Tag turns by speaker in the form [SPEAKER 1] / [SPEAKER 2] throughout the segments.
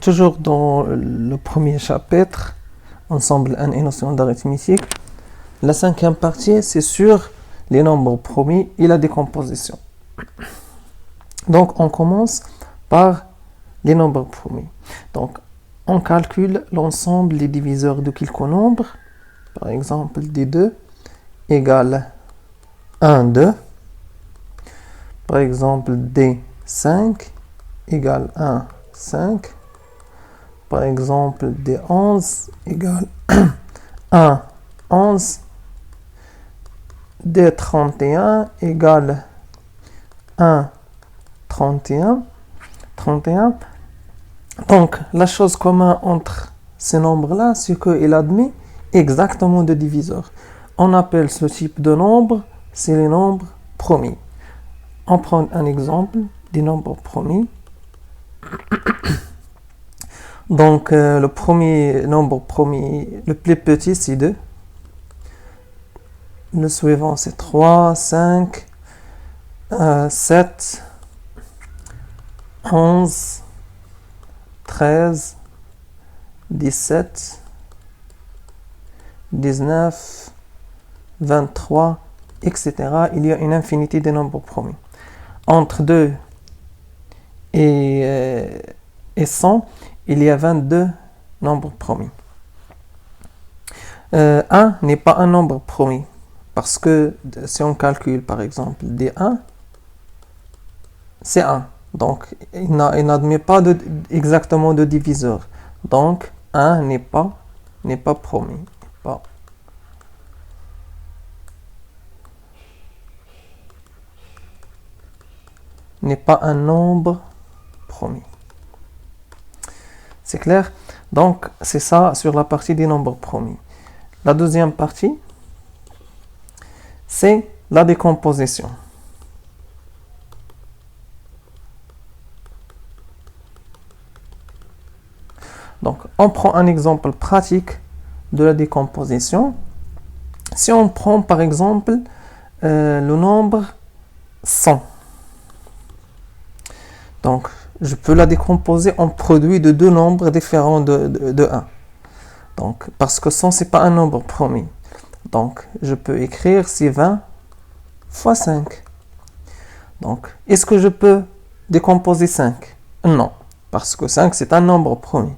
[SPEAKER 1] Toujours dans le premier chapitre, ensemble 1 et notion d'arithmétique, la cinquième partie, c'est sur les nombres promis et la décomposition. Donc, on commence par les nombres promis. Donc, on calcule l'ensemble des diviseurs de quelques nombres. Par exemple, D2 égale 1, 2. Par exemple, D5 égale 1, 5. Par exemple, D11 égale 1, 11. D31 égale 1, 31. Donc, la chose commune entre ces nombres-là, c'est qu'il admet exactement deux diviseurs. On appelle ce type de nombre, c'est les nombres promis. On prend un exemple des nombres promis. Donc, le premier nombre promis, le plus petit, c'est 2. Le suivant, c'est 3, 5, 7, 11, 13, 17, 19, 23, etc. Il y a une infinité de nombres promis. Entre 2 et 100, il y a 22 nombres promis. 1 n'est pas un nombre promis, parce que si on calcule par exemple D1, c'est 1. Donc, il n'admet pas exactement de diviseur. Donc, 1 n'est pas promis. N'est pas un nombre promis. C'est clair? Donc, c'est ça sur la partie des nombres promis. La deuxième partie, c'est la décomposition. Donc, on prend un exemple pratique de la décomposition. Si on prend par exemple le nombre 100. Donc, je peux la décomposer en produit de deux nombres différents de 1. Donc, parce que 100, ce n'est pas un nombre promis. Donc, je peux écrire c'est 20 fois 5. Donc, est-ce que je peux décomposer 5? Non, parce que 5, c'est un nombre promis.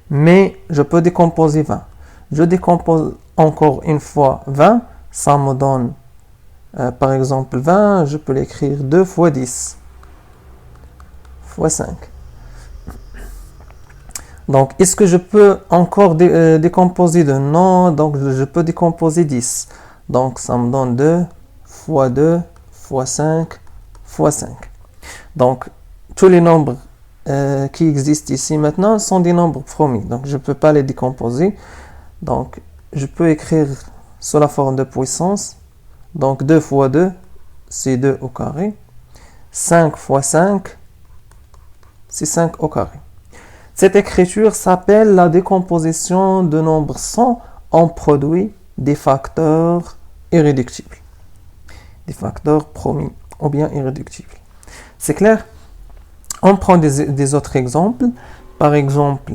[SPEAKER 1] Mais je peux décomposer 20. Je décompose encore une fois 20. Ça me donne, par exemple, 20. Je peux l'écrire 2 fois 10. Fois 5. Donc, est-ce que je peux encore décomposer 2? Non, donc je peux décomposer 10. Donc, ça me donne 2 fois 2 fois 5 fois 5. Donc, tous les nombres qui existent ici maintenant sont des nombres promis. Donc, je ne peux pas les décomposer. Donc, je peux écrire sous la forme de puissance. Donc, 2 fois 2, c'est 2 au carré. 5 fois 5, c'est 5 au carré. Cette écriture s'appelle la décomposition de nombres 100 en produit des facteurs irréductibles. Des facteurs promis ou bien irréductibles. C'est clair? On prend des autres exemples. Par exemple,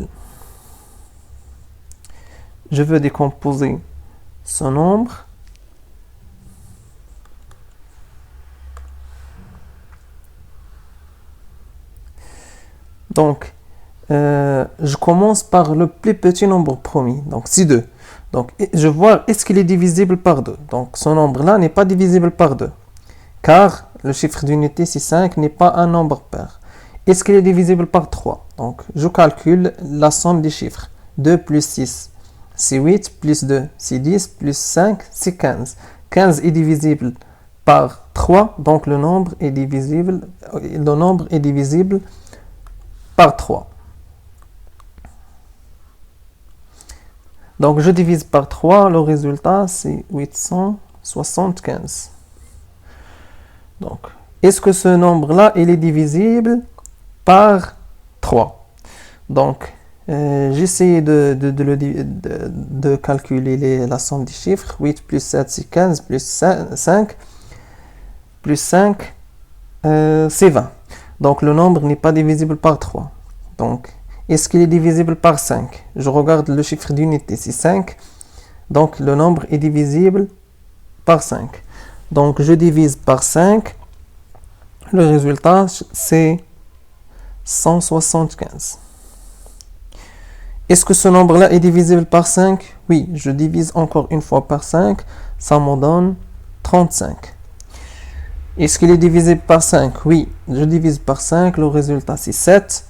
[SPEAKER 1] je veux décomposer ce nombre. Donc, je commence par le plus petit nombre promis. Donc, c'est 2. Donc, je vois, est-ce qu'il est divisible par 2? Donc, ce nombre-là n'est pas divisible par 2. Car le chiffre d'unité, c'est 5, n'est pas un nombre pair. Est-ce qu'il est divisible par 3? Donc, je calcule la somme des chiffres. 2 plus 6, c'est 8, plus 2, c'est 10, plus 5, c'est 15. 15 est divisible par 3, donc le nombre est divisible par 3. Donc, je divise par 3, le résultat, c'est 875. Donc, est-ce que ce nombre-là, il est divisible par 3? Donc, j'essaie de calculer la somme des chiffres. 8 plus 7, c'est 15, plus 5, c'est 20. Donc, le nombre n'est pas divisible par 3. Donc, Est-ce qu'il est divisible par 5? Je regarde le chiffre d'unité, c'est 5. Donc le nombre est divisible par 5. Donc je divise par 5. Le résultat, c'est 175. Est-ce que ce nombre-là est divisible par 5? Oui, je divise encore une fois par 5. Ça me donne 35. Est-ce qu'il est divisible par 5? Oui, je divise par 5. Le résultat, c'est 7.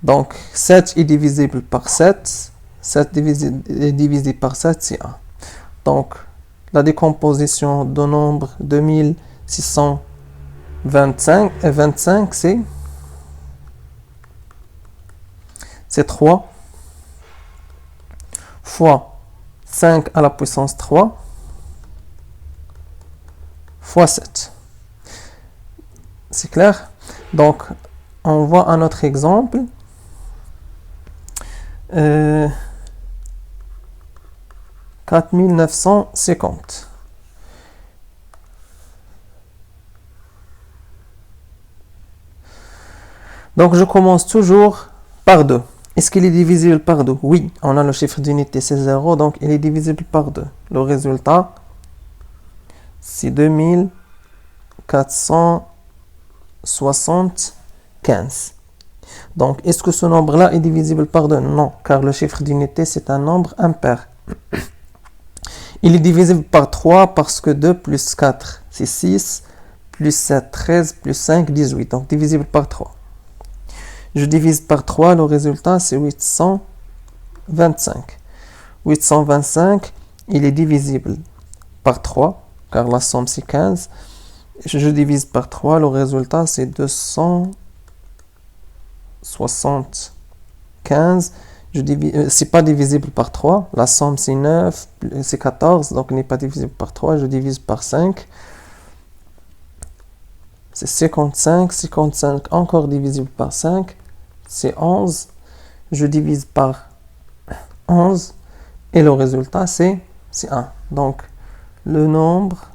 [SPEAKER 1] Donc 7 est divisible par 7. 7 divisé par 7, c'est 1. Donc la décomposition de nombre 2625, c'est 3 fois 5 à la puissance 3 fois 7. C'est clair? Donc, on voit un autre exemple. 4950. Donc, je commence toujours par 2. Est-ce qu'il est divisible par 2? Oui, on a le chiffre d'unité, c'est 0, donc il est divisible par 2. Le résultat, c'est 2475. Donc, est-ce que ce nombre-là est divisible par 2? Non, car le chiffre d'unité, c'est un nombre impair. Il est divisible par 3 parce que 2 plus 4, c'est 6, plus 7, 13, plus 5, 18. Donc, divisible par 3. Je divise par 3, le résultat, c'est 825. 825, il est divisible par 3, car la somme, c'est 15. Je divise par 3, le résultat, c'est 275. C'est pas divisible par 3. La somme, c'est 9, c'est 14, donc il n'est pas divisible par 3. Je divise par 5. C'est 55. 55, encore divisible par 5. C'est 11. Je divise par 11. Et le résultat, c'est 1. Donc, le nombre,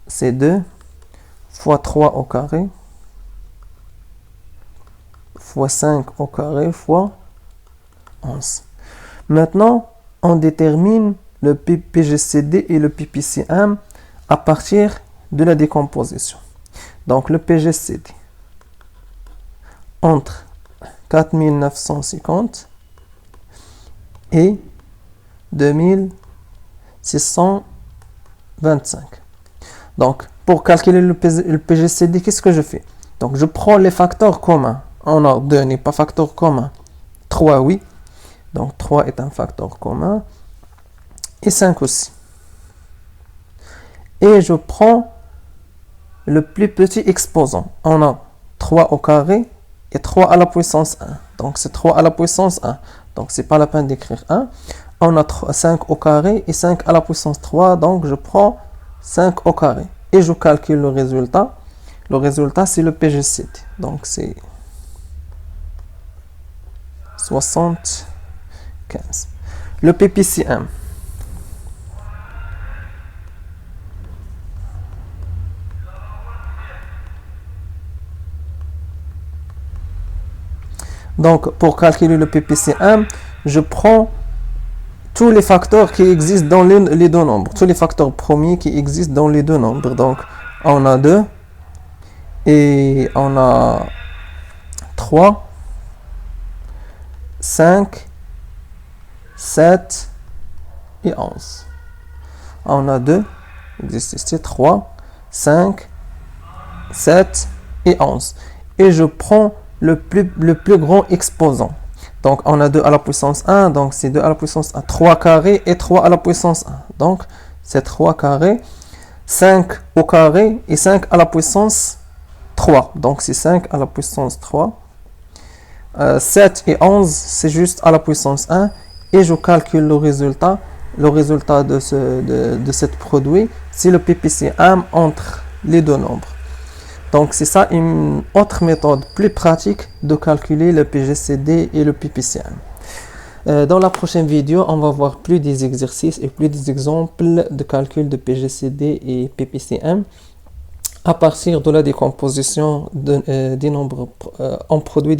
[SPEAKER 1] c'est 2 fois 3 au carré fois 5 au carré fois 11. Maintenant, on détermine le PGCD et le PPCM à partir de la décomposition. Donc, le PGCD entre 4950 et 2625. Donc, pour calculer le PGCD, qu'est-ce que je fais? Donc, je prends les facteurs communs. On a 2 n'est pas facteur commun. 3, oui. Donc, 3 est un facteur commun. Et 5 aussi. Et je prends le plus petit exposant. On a 3 au carré et 3 à la puissance 1. Donc, c'est 3 à la puissance 1. Donc, c'est pas la peine d'écrire 1. On a 5 au carré et 5 à la puissance 3. Donc, je prends 5 au carré. Et je calcule le résultat. Le résultat, c'est le PGCD. Donc, c'est 75. Le PPCM. Donc, pour calculer le PPCM, je prends tous les facteurs qui existent dans les deux nombres. Tous les facteurs premiers qui existent dans les deux nombres. Donc, on a 2 et on a 3. 5, 7 et 11. On a 2, existe 3, 5, 7 et 11. Et je prends le plus grand exposant. Donc, on a 2 à la puissance 1, donc c'est 2 à la puissance 1. 3 carré et 3 à la puissance 1. Donc, c'est 3 carré, 5 au carré et 5 à la puissance 3. Donc, c'est 5 à la puissance 3. 7 et 11, c'est juste à la puissance 1. Et je calcule le résultat. Le résultat de ce produit, c'est le PPCM entre les deux nombres. Donc, c'est ça une autre méthode plus pratique de calculer le PGCD et le PPCM. Dans la prochaine vidéo, on va voir plus des exercices et plus des exemples de calcul de PGCD et PPCM à partir de la décomposition des nombres en produits